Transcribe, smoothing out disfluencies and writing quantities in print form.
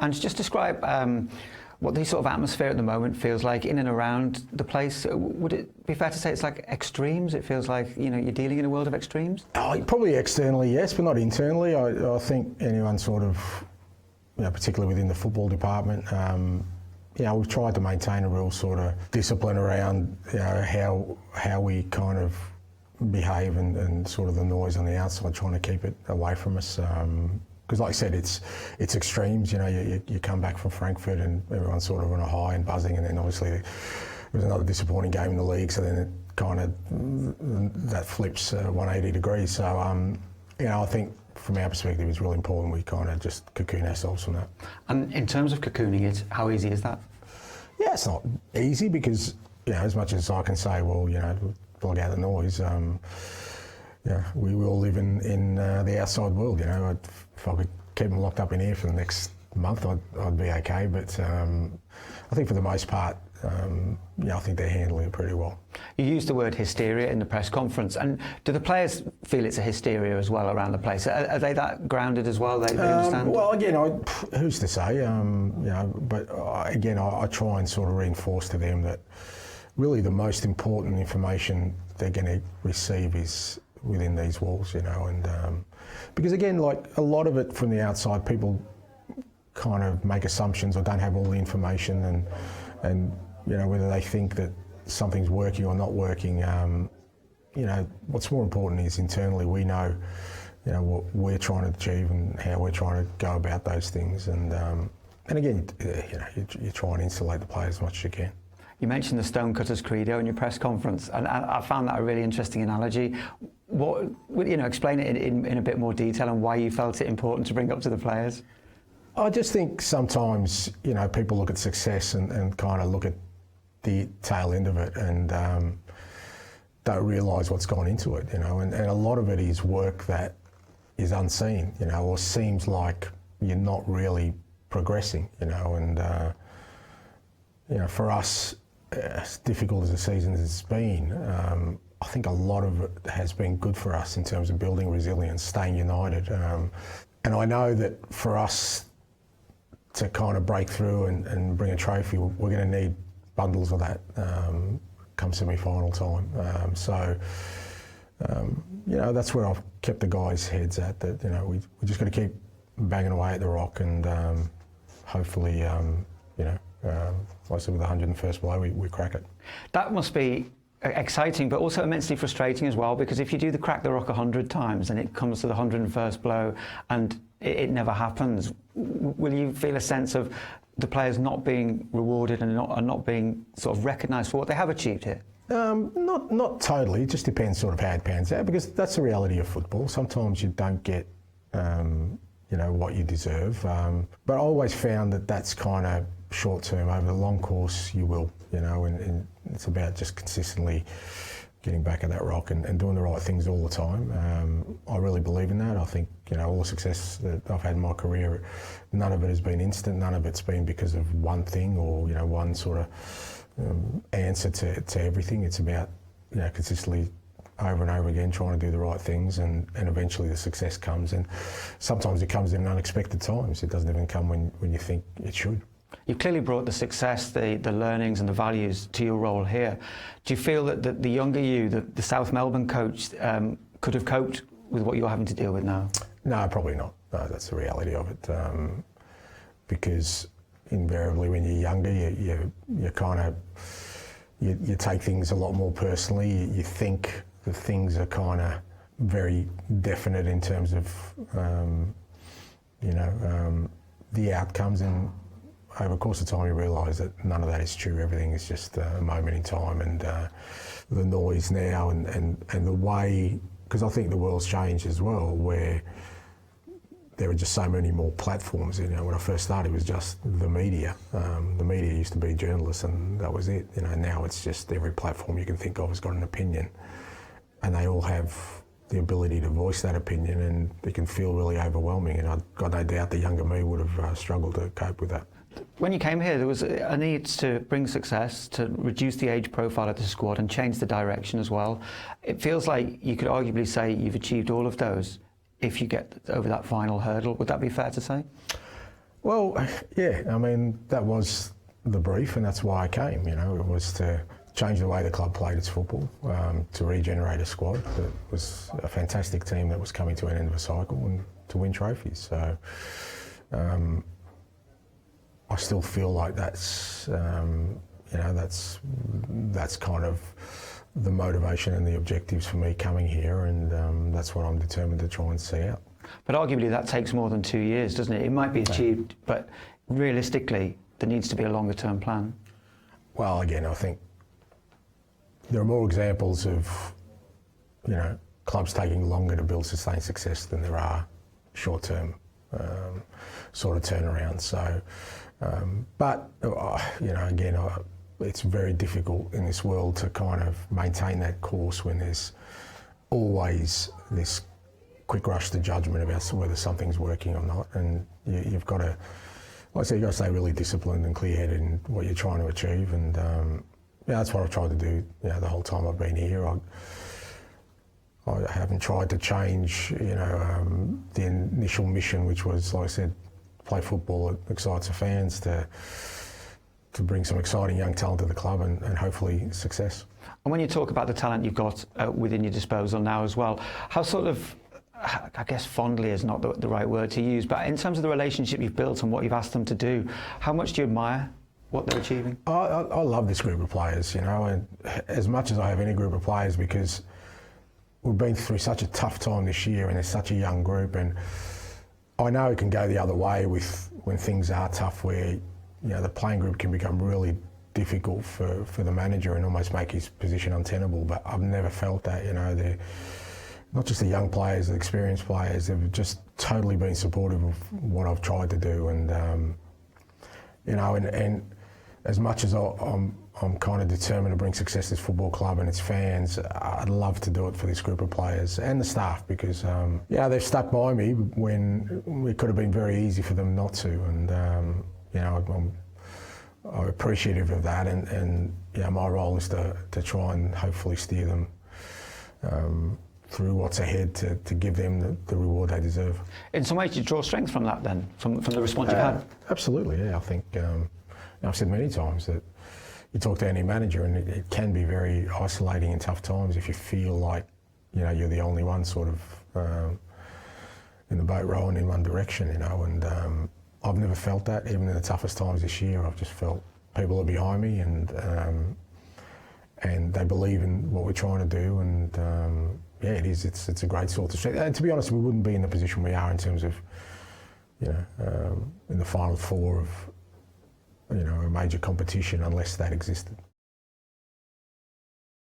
And just describe what the sort of atmosphere at the moment feels like in and around the place. Would it be fair to say it's like extremes? It feels like, you know, you're dealing in a world of extremes? Probably externally, yes, but not internally. I think anyone sort of, you know, particularly within the football department, you know, we've tried to maintain a real sort of discipline around, you know, how we kind of behave and sort of the noise on the outside, trying to keep it away from us. Because like I said, it's extremes. You know, you come back from Frankfurt and everyone's sort of on a high and buzzing, and then obviously there was another disappointing game in the league, so then it kind of, that flips 180 degrees. So, you know, I think from our perspective it's really important we kind of just cocoon ourselves from that. And in terms of cocooning it, how easy is that? Yeah, it's not easy because, you know, as much as I can say, well, you know, block out the noise, yeah, we all live in the outside world. You know, if I could keep them locked up in here for the next month, I'd be okay. But I think for the most part, yeah, I think they're handling it pretty well. You used the word hysteria in the press conference, and do the players feel it's a hysteria as well around the place? Are they that grounded as well? They understand? Well, again, who's to say? You know, but again, I try and sort of reinforce to them that really the most important information they're going to receive is within these walls, you know, and because again, like a lot of it from the outside, people kind of make assumptions or don't have all the information, and you know, whether they think that something's working or not working, you know, what's more important is internally we know, you know, what we're trying to achieve and how we're trying to go about those things, and again, you know, you try and insulate the players as much as you can. You mentioned the Stonecutters credo in your press conference, and I found that a really interesting analogy. What, you know, explain it in a bit more detail and why you felt it important to bring up to the players. I just think sometimes, you know, people look at success and kind of look at the tail end of it and don't realise what's gone into it, you know, and a lot of it is work that is unseen, you know, or seems like you're not really progressing, you know, and you know, for us, as difficult as the season has been, I think a lot of it has been good for us in terms of building resilience, staying united. And I know that for us to kind of break through and bring a trophy, we're going to need bundles of that come semi-final time. So, you know, that's where I've kept the guys' heads at, that, you know, we just got to keep banging away at the rock and hopefully, you know, like I said, with the 101st blow, we crack it. That must be exciting, but also immensely frustrating as well, because if you do the crack the rock 100 times and it comes to the 101st blow and it never happens, will you feel a sense of the players not being rewarded and not being sort of recognised for what they have achieved here? Not totally. It just depends sort of how it pans out, because that's the reality of football. Sometimes you don't get you know, what you deserve, but I always found that that's kind of short term. Over the long course you will, you know, and it's about just consistently getting back at that rock and doing the right things all the time. I really believe in that. I think, you know, all the success that I've had in my career, none of it has been instant, none of it's been because of one thing or, you know, one sort of answer to everything. It's about, you know, consistently over and over again trying to do the right things, and eventually the success comes, and sometimes it comes in unexpected times. It doesn't even come when you think it should. You've clearly brought the success, the learnings and the values to your role here. Do you feel that the younger you, the South Melbourne coach, could have coped with what you're having to deal with now? No, probably not. No, that's the reality of it. Because invariably when you're younger, you kind of, you take things a lot more personally. You think that things are kind of very definite in terms of, you know, the outcomes, and over the course of time you realise that none of that is true. Everything is just a moment in time, and the noise now and the way, because I think the world's changed as well, where there are just so many more platforms. You know, when I first started it was just the media. The media used to be journalists and that was it. You know, now it's just every platform you can think of has got an opinion, and they all have the ability to voice that opinion, and it can feel really overwhelming, and I've got no doubt the younger me would have struggled to cope with that. When you came here, there was a need to bring success, to reduce the age profile of the squad and change the direction as well. It feels like you could arguably say you've achieved all of those if you get over that final hurdle. Would that be fair to say? Well, yeah, I mean, that was the brief, and that's why I came. You know, it was to change the way the club played its football, to regenerate a squad that was a fantastic team that was coming to an end of a cycle, and to win trophies. So I still feel like that's, that's kind of the motivation and the objectives for me coming here, and that's what I'm determined to try and see out. But arguably that takes more than 2 years, doesn't it? It might be achieved, but realistically there needs to be a longer term plan. Well, again, I think there are more examples of, clubs taking longer to build sustained success than there are short-term sort of turnarounds. So, it's very difficult in this world to kind of maintain that course when there's always this quick rush to judgment about whether something's working or not. And you've got to, like I say, you've got to stay really disciplined and clear-headed in what you're trying to achieve. And that's what I've tried to do. The whole time I've been here, I haven't tried to change, the initial mission, which was, like I said, play football that excites the fans, to bring some exciting young talent to the club and hopefully success. And when you talk about the talent you've got within your disposal now as well, how sort of, I guess fondly is not the right word to use, but in terms of the relationship you've built and what you've asked them to do, how much do you admire what they're achieving? I love this group of players, and as much as I have any group of players, because we've been through such a tough time this year and there's such a young group, and I know it can go the other way when things are tough, where the playing group can become really difficult for the manager and almost make his position untenable. But I've never felt that. They're not just the young players, the experienced players. They've just totally been supportive of what I've tried to do, and and as much as I'm kind of determined to bring success to this football club and its fans, I'd love to do it for this group of players and the staff, because they've stuck by me when it could have been very easy for them not to, and I'm appreciative of that, and my role is to try and hopefully steer them through what's ahead, to give them the reward they deserve. In some ways, you draw strength from that then, from the response you've had? Absolutely, yeah. I think I've said many times that you talk to any manager and it can be very isolating in tough times if you feel like you're the only one sort of in the boat rowing in one direction, and I've never felt that. Even in the toughest times this year, I've just felt people are behind me, and they believe in what we're trying to do, and it's a great sort of strength. And to be honest, we wouldn't be in the position we are in terms of in the final four of a major competition unless that existed.